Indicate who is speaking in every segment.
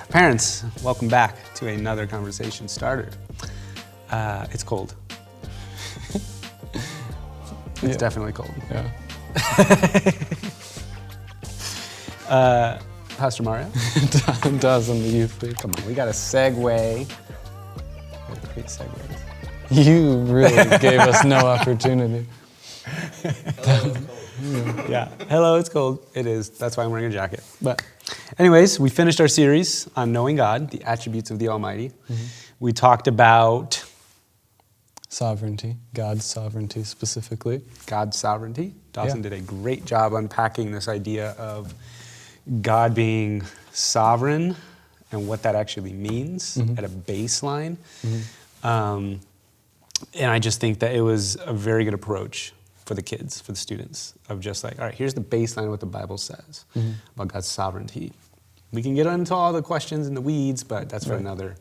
Speaker 1: Parents, welcome back to another conversation starter. It's cold. It's definitely cold.
Speaker 2: Yeah.
Speaker 1: Pastor Mario?
Speaker 2: Dawson, the youth league.
Speaker 1: Come on, we got a segue. We have to create segues.
Speaker 2: You really gave us no opportunity.
Speaker 1: Yeah. Hello, it's cold. It is. That's why I'm wearing a jacket. But anyways, we finished our series on knowing God, the attributes of the Almighty. Mm-hmm. We talked about
Speaker 2: sovereignty, God's sovereignty specifically.
Speaker 1: God's sovereignty. Dawson did a great job unpacking this idea of God being sovereign and what that actually means at a baseline. Mm-hmm. And I just think that it was a very good approach for the kids, for the students, of just like, all right, here's the baseline of what the Bible says about God's sovereignty. We can get into all the questions in the weeds, but that's for another.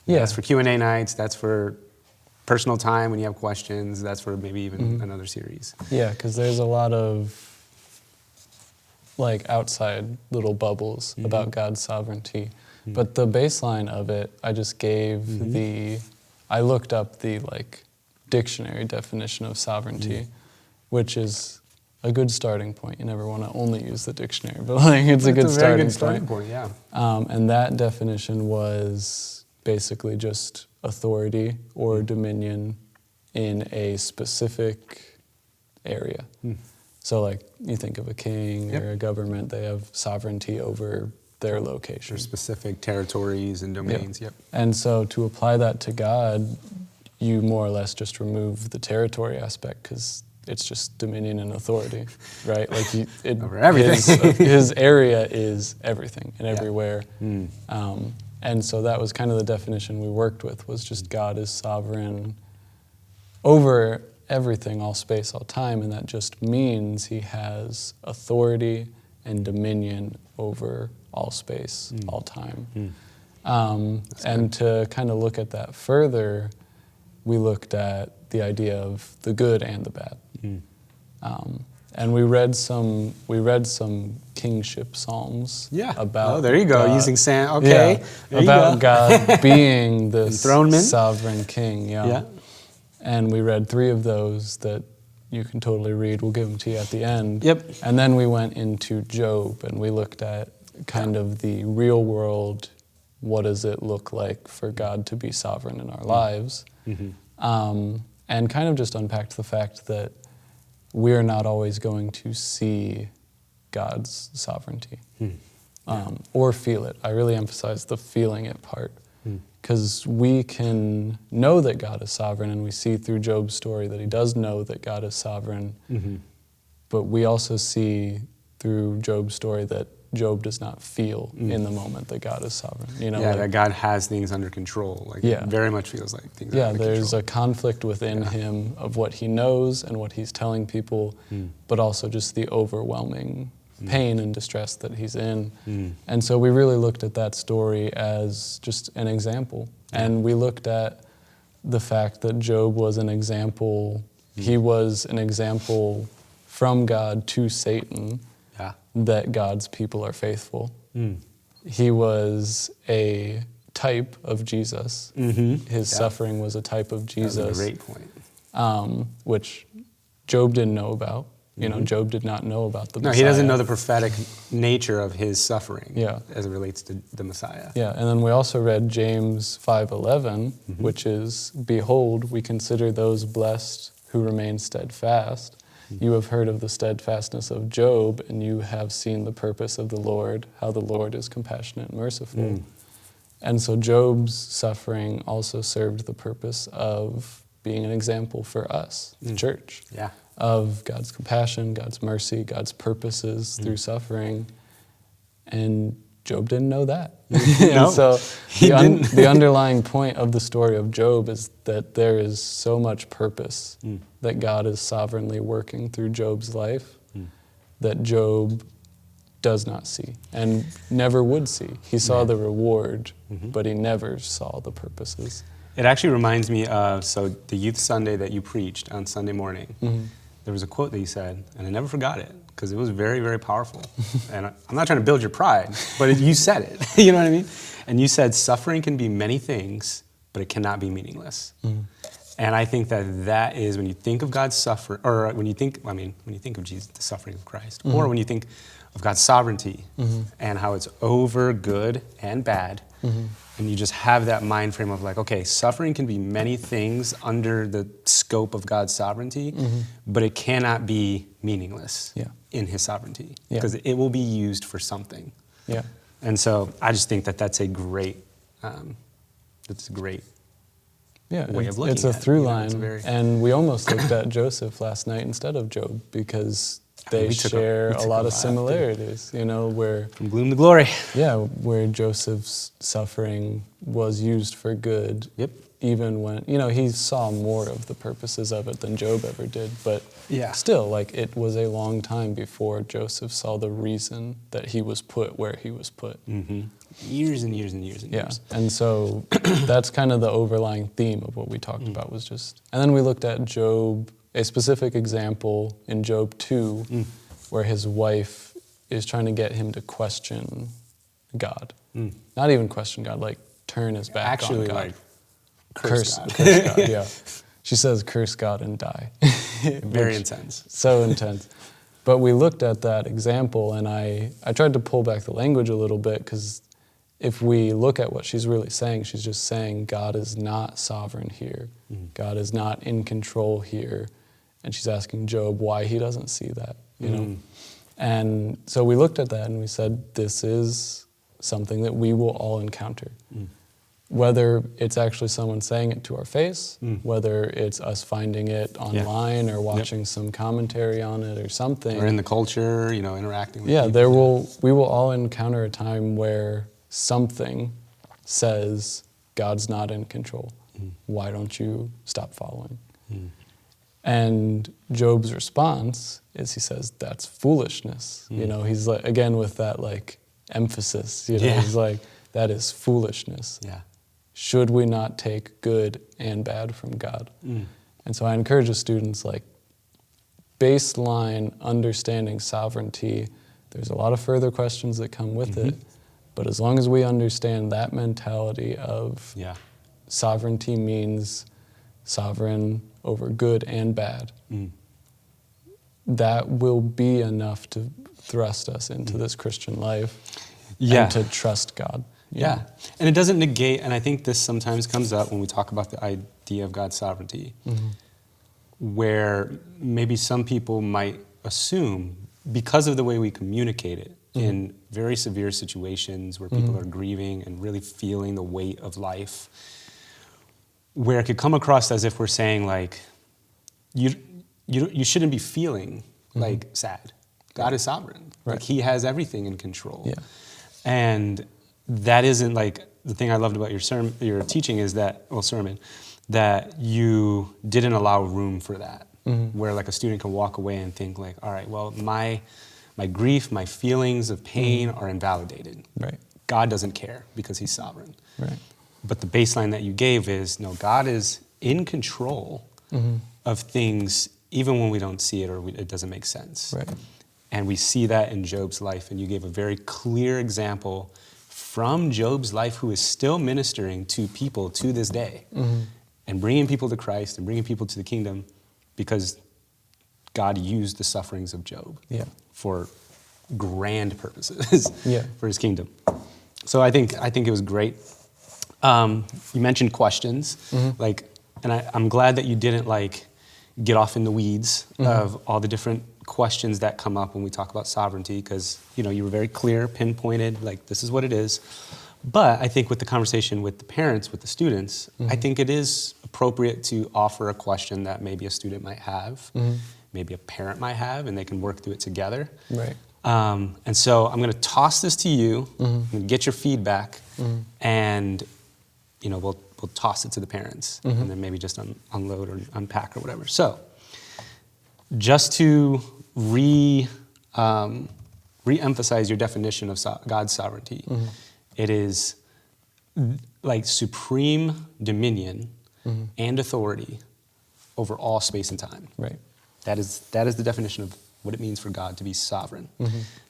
Speaker 1: That's for Q&A nights. That's for personal time when you have questions. That's for maybe even another series. Yeah,
Speaker 2: because there's a lot of like outside little bubbles about God's sovereignty. But the baseline of it, I just gave I looked up the like dictionary definition of sovereignty, which is a good starting point. You never want to only use the dictionary, but like it's a good starting point.
Speaker 1: Yeah.
Speaker 2: And that definition was basically just authority or dominion in a specific area. So like you think of a king or a government, they have sovereignty over their location.
Speaker 1: Or specific territories and domains,
Speaker 2: And so to apply that to God, you more or less just remove the territory aspect because it's just dominion and authority, right? Like
Speaker 1: over everything.
Speaker 2: His area is everything and everywhere. And so that was kind of the definition we worked with, was just God is sovereign over everything, all space, all time, and that just means he has authority and dominion over all space, all time. And to kind of look at that further, we looked at the idea of the good and the bad. And we read some kingship psalms about
Speaker 1: there you go,
Speaker 2: God,
Speaker 1: using sand. Okay.
Speaker 2: About God being this sovereign king. And we read 3 of those that you can totally read. We'll give them to you at the end. And then we went into Job and we looked at kind of the real world. What does it look like for God to be sovereign in our lives? And kind of just unpacked the fact that we're not always going to see God's sovereignty or feel it. I really emphasize the feeling it part, because we can know that God is sovereign, and we see through Job's story that he does know that God is sovereign, but we also see through Job's story that Job does not feel in the moment that God is sovereign. You know,
Speaker 1: that God has things under control. It very much feels like things are under
Speaker 2: there's
Speaker 1: control.
Speaker 2: A conflict within him of what he knows and what he's telling people, but also just the overwhelming pain and distress that he's in. And so we really looked at that story as just an example. And we looked at the fact that Job was an example. He was an example from God to Satan. That God's people are faithful. He was a type of Jesus. His suffering was a type of Jesus.
Speaker 1: That's a great point.
Speaker 2: Which Job didn't know about. You know, Job did not know about the Messiah.
Speaker 1: No, he doesn't know the prophetic nature of his suffering as it relates to the Messiah.
Speaker 2: And then we also read James 5:11, which is, "Behold, we consider those blessed who remain steadfast. You have heard of the steadfastness of Job, and you have seen the purpose of the Lord, how the Lord is compassionate and merciful." And so Job's suffering also served the purpose of being an example for us, the church, of God's compassion, God's mercy, God's purposes through suffering. And Job didn't know that. So the underlying point of the story of Job is that there is so much purpose that God is sovereignly working through Job's life that Job does not see and never would see. He saw the reward, but he never saw the purposes.
Speaker 1: It actually reminds me of, so the Youth Sunday that you preached on Sunday morning, there was a quote that you said, and I never forgot it because it was very, very powerful. And I'm not trying to build your pride, but you said it. You know what I mean? And you said, suffering can be many things, but it cannot be meaningless. And I think that is when you think of God's suffering, or when you think of Jesus, the suffering of Christ, or when you think of God's sovereignty and how it's over good and bad, and you just have that mind frame of like, okay, suffering can be many things under the scope of God's sovereignty, but it cannot be meaningless in his sovereignty because it will be used for something.
Speaker 2: Yeah.
Speaker 1: And so I just think that that's a great way of looking at it.
Speaker 2: It's a through line, and we almost looked at Joseph last night instead of Job because they share a lot of similarities, where
Speaker 1: from gloom to glory.
Speaker 2: Yeah, where Joseph's suffering was used for good.
Speaker 1: Yep.
Speaker 2: Even when, he saw more of the purposes of it than Job ever did, but still, it was a long time before Joseph saw the reason that he was put where he was put.
Speaker 1: Years and years and years and years.
Speaker 2: And so that's kind of the overlying theme of what we talked about was just, and then we looked at Job, a specific example in Job 2, where his wife is trying to get him to question God. Not even question God, turn his back on God. Curse God, yeah. She says, curse God and die.
Speaker 1: Very intense.
Speaker 2: So intense. But we looked at that example, and I tried to pull back the language a little bit, because if we look at what she's really saying, she's just saying God is not sovereign here. God is not in control here. And she's asking Job why he doesn't see that, And so we looked at that and we said, this is something that we will all encounter. Whether it's actually someone saying it to our face, whether it's us finding it online or watching some commentary on it or something.
Speaker 1: Or in the culture, interacting with people.
Speaker 2: We will all encounter a time where something says God's not in control. Why don't you stop following? And Job's response is he says, that's foolishness. He's like, again, with that emphasis, he's like, that is foolishness.
Speaker 1: Yeah.
Speaker 2: Should we not take good and bad from God? And so I encourage the students, baseline understanding sovereignty, there's a lot of further questions that come with it, but as long as we understand that mentality of sovereignty means sovereign over good and bad, that will be enough to thrust us into this Christian life and to trust God.
Speaker 1: Yeah. And it doesn't negate, and I think this sometimes comes up when we talk about the idea of God's sovereignty, where maybe some people might assume, because of the way we communicate it in very severe situations where people are grieving and really feeling the weight of life, where it could come across as if we're saying, you shouldn't be feeling sad. God is sovereign.
Speaker 2: Right.
Speaker 1: He has everything in control.
Speaker 2: Yeah.
Speaker 1: And that isn't the thing I loved about your teaching is that, sermon, that you didn't allow room for that, where a student can walk away and think all right, well, my grief, my feelings of pain are invalidated.
Speaker 2: Right.
Speaker 1: God doesn't care because he's sovereign.
Speaker 2: Right.
Speaker 1: But the baseline that you gave is, no, God is in control of things even when we don't see it or it doesn't make sense.
Speaker 2: Right.
Speaker 1: And we see that in Job's life, and you gave a very clear example from Job's life, who is still ministering to people to this day and bringing people to Christ and bringing people to the kingdom because God used the sufferings of Job for grand purposes for his kingdom. So I think it was great. You mentioned questions, and I'm glad that you didn't get off in the weeds of all the different questions that come up when we talk about sovereignty, because you were very clear, pinpointed, this is what it is. But I think with the conversation with the parents, with the students, I think it is appropriate to offer a question that maybe a student might have, maybe a parent might have, and they can work through it together.
Speaker 2: Right.
Speaker 1: And so I'm going to toss this to you, and get your feedback, and we'll toss it to the parents, and then maybe just unload or unpack or whatever. So just to re-emphasize your definition of God's sovereignty, it is supreme dominion and authority over all space and time.
Speaker 2: Right.
Speaker 1: That is the definition of what it means for God to be sovereign.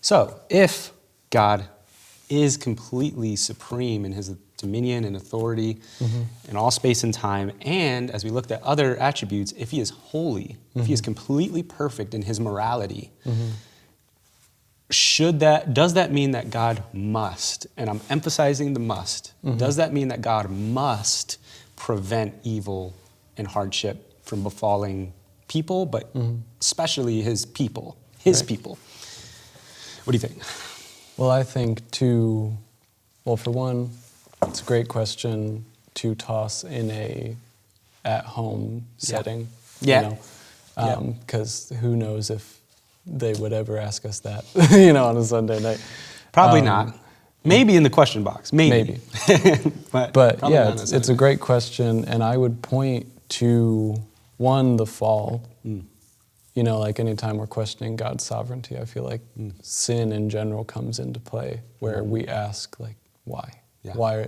Speaker 1: So if God is completely supreme in his dominion and authority in all space and time, and as we looked at other attributes, if he is holy, if he is completely perfect in his morality, does that mean that God must, and I'm emphasizing the must, does that mean that God must prevent evil and hardship from befalling people, but especially his people? People. What do you think?
Speaker 2: Well, I think for one, it's a great question to toss in a at-home setting.
Speaker 1: Yeah.
Speaker 2: Because who knows if they would ever ask us that, on a Sunday night.
Speaker 1: Probably not. Maybe in the question box. Maybe.
Speaker 2: but yeah, it's a great question, and I would point to, one, the fall. Like anytime we're questioning God's sovereignty, I feel like sin in general comes into play, where we ask, like, why?
Speaker 1: Yeah.
Speaker 2: Why,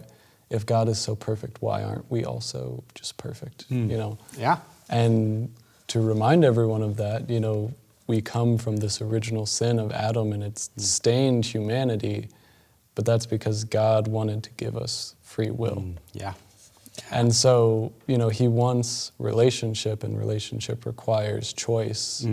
Speaker 2: if God is so perfect, why aren't we also just perfect?
Speaker 1: Yeah.
Speaker 2: And to remind everyone of that, we come from this original sin of Adam, and it's stained humanity, but that's because God wanted to give us free will.
Speaker 1: Yeah.
Speaker 2: And so, he wants relationship, and relationship requires choice.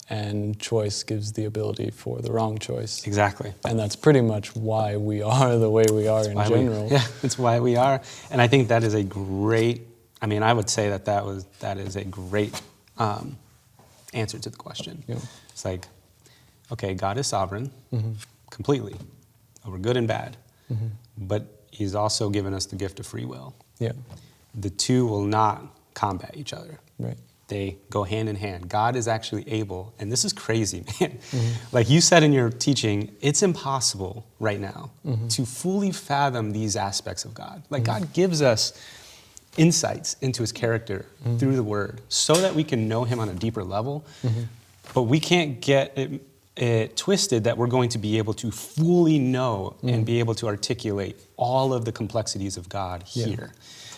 Speaker 2: And choice gives the ability for the wrong choice.
Speaker 1: Exactly.
Speaker 2: And that's pretty much why we are the way we are in general.
Speaker 1: That's why we are. And I think that is a great, I would say that is a great answer to the question. Yeah. It's like, okay, God is sovereign completely over good and bad, but he's also given us the gift of free will. Yeah. The two will not combat each other. Right. They go hand in hand. God is actually able, and this is crazy, man. Like you said in your teaching, it's impossible right now to fully fathom these aspects of God. Like God gives us insights into his character through the word so that we can know him on a deeper level, but we can't get it twisted that we're going to be able to fully know and be able to articulate all of the complexities of God here.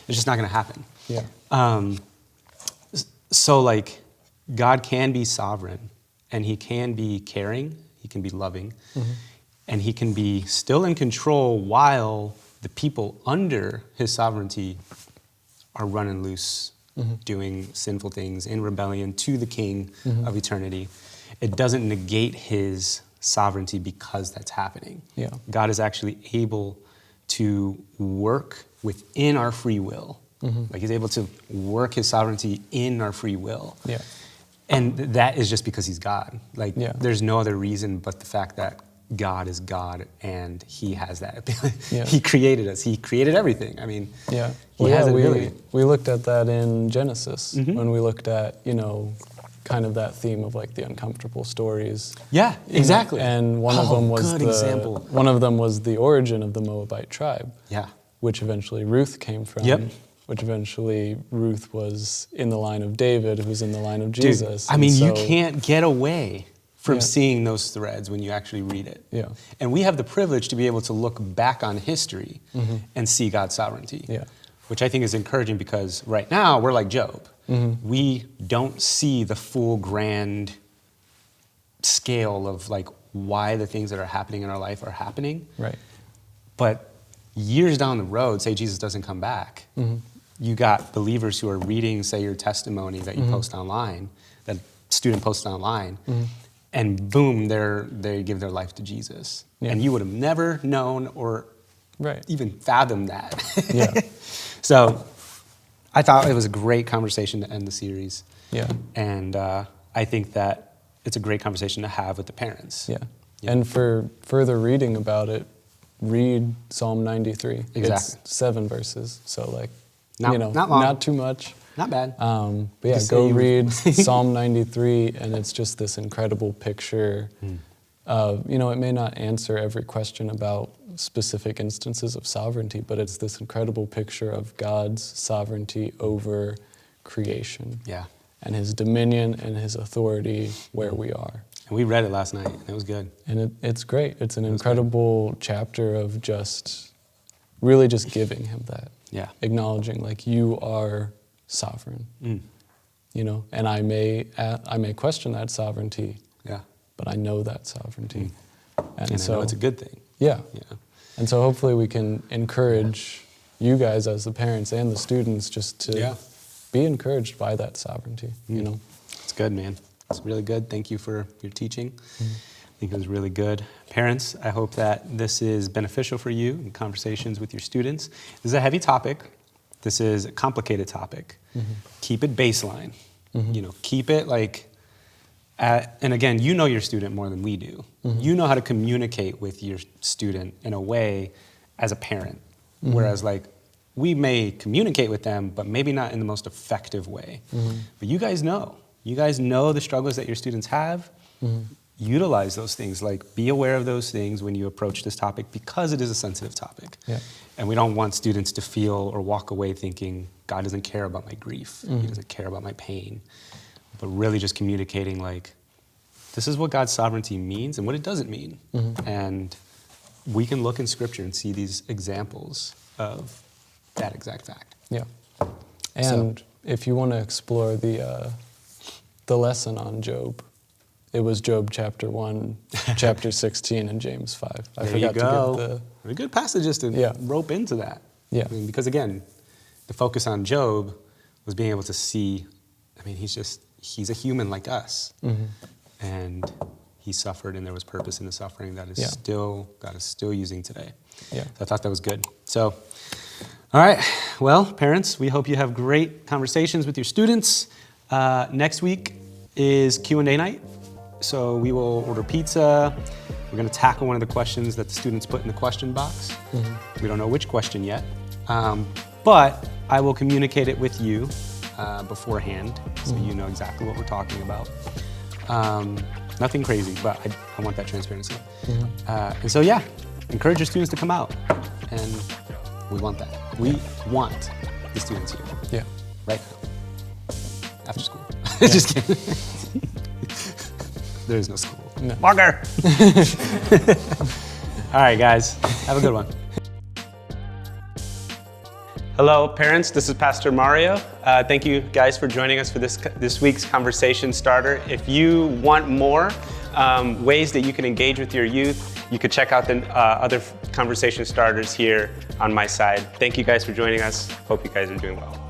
Speaker 1: It's just not going to happen. Yeah. So like God can be sovereign, and he can be caring, he can be loving, and he can be still in control while the people under his sovereignty are running loose, doing sinful things in rebellion to the King of eternity. It doesn't negate his sovereignty because that's happening. Yeah. God is actually able to work within our free will. Like he's able to work his sovereignty in our free will. Yeah. And that is just because he's God. Like there's no other reason but the fact that God is God and he has that ability. Yeah. He created us. He created everything. He has that ability.
Speaker 2: We looked at that in Genesis when we looked at, kind of that theme of like the uncomfortable stories.
Speaker 1: Yeah, exactly.
Speaker 2: And one of them was the origin of the Moabite tribe. Yeah. Which eventually Ruth came from. Yep. Which eventually Ruth was in the line of David, who was in the line of Jesus.
Speaker 1: Dude, you can't get away from seeing those threads when you actually read it. Yeah. And we have the privilege to be able to look back on history and see God's sovereignty. Yeah. Which I think is encouraging because right now we're like Job. We don't see the full grand scale of like why the things that are happening in our life are happening. Right. But years down the road, say Jesus doesn't come back, you got believers who are reading, say, your testimony that you post online, that student posts online, and boom, they give their life to Jesus. Yeah. And you would have never known or even fathomed that. Yeah. So I thought it was a great conversation to end the series. Yeah. And I think that it's a great conversation to have with the parents. Yeah.
Speaker 2: And for further reading about it, read Psalm 93.
Speaker 1: Exactly.
Speaker 2: It's 7 verses, so like,
Speaker 1: not long.
Speaker 2: Not too much.
Speaker 1: Not bad.
Speaker 2: But yeah, go read Psalm 93, and it's just this incredible picture of, it may not answer every question about specific instances of sovereignty, but it's this incredible picture of God's sovereignty over creation. Yeah. And his dominion and his authority where we are.
Speaker 1: And we read it last night, and it was good.
Speaker 2: And it's great. It's an incredible chapter of just really just giving him that. Yeah. Acknowledging, like, you are sovereign. you know, and I may question that sovereignty,
Speaker 1: Yeah.
Speaker 2: but I know that sovereignty.
Speaker 1: And so I know it's a good thing.
Speaker 2: Yeah.
Speaker 1: Yeah.
Speaker 2: And so hopefully we can encourage you guys as the parents and the students just to be encouraged by that sovereignty, you know.
Speaker 1: It's good, man. It's really good. Thank you for your teaching. I think it was really good. Parents, I hope that this is beneficial for you in conversations with your students. This is a heavy topic. This is a complicated topic. Keep it baseline. You know, keep it like, and again, you know your student more than we do. You know how to communicate with your student in a way as a parent. Whereas like, we may communicate with them, but maybe not in the most effective way. But you guys know. You guys know the struggles that your students have. Utilize those things. Like, be aware of those things when you approach this topic, because it is a sensitive topic. Yeah. And we don't want students to feel or walk away thinking, God doesn't care about my grief. He doesn't care about my pain. But really just communicating like, this is what God's sovereignty means and what it doesn't mean. And we can look in Scripture and see these examples of that exact fact.
Speaker 2: Yeah. And if you want to explore the lesson on Job, it was Job chapter 1, chapter 16, and James 5. I forgot to give
Speaker 1: the good passages to rope into that.
Speaker 2: Yeah.
Speaker 1: I mean, because again, the focus on Job was being able to see, I mean, he's a human like us. And he suffered, and there was purpose in the suffering that is God is still using today. Yeah. So I thought that was good. So, all right, well, parents, we hope you have great conversations with your students. Next week is Q&A night. So we will order pizza. We're going to tackle one of the questions that the students put in the question box. We don't know which question yet, but I will communicate it with you beforehand, so you know exactly what we're talking about. Nothing crazy, but I want that transparency. And so, yeah, encourage your students to come out, and we want that. We want the students here. Yeah. Right now. After school. Just kidding. There is no school. No. Marker! All right, guys. Have a good one. Hello, parents. This is Pastor Mario. Thank you, guys, for joining us for this week's Conversation Starter. If you want more ways that you can engage with your youth, you could check out the other Conversation Starters here on my side. Thank you, guys, for joining us. Hope you guys are doing well.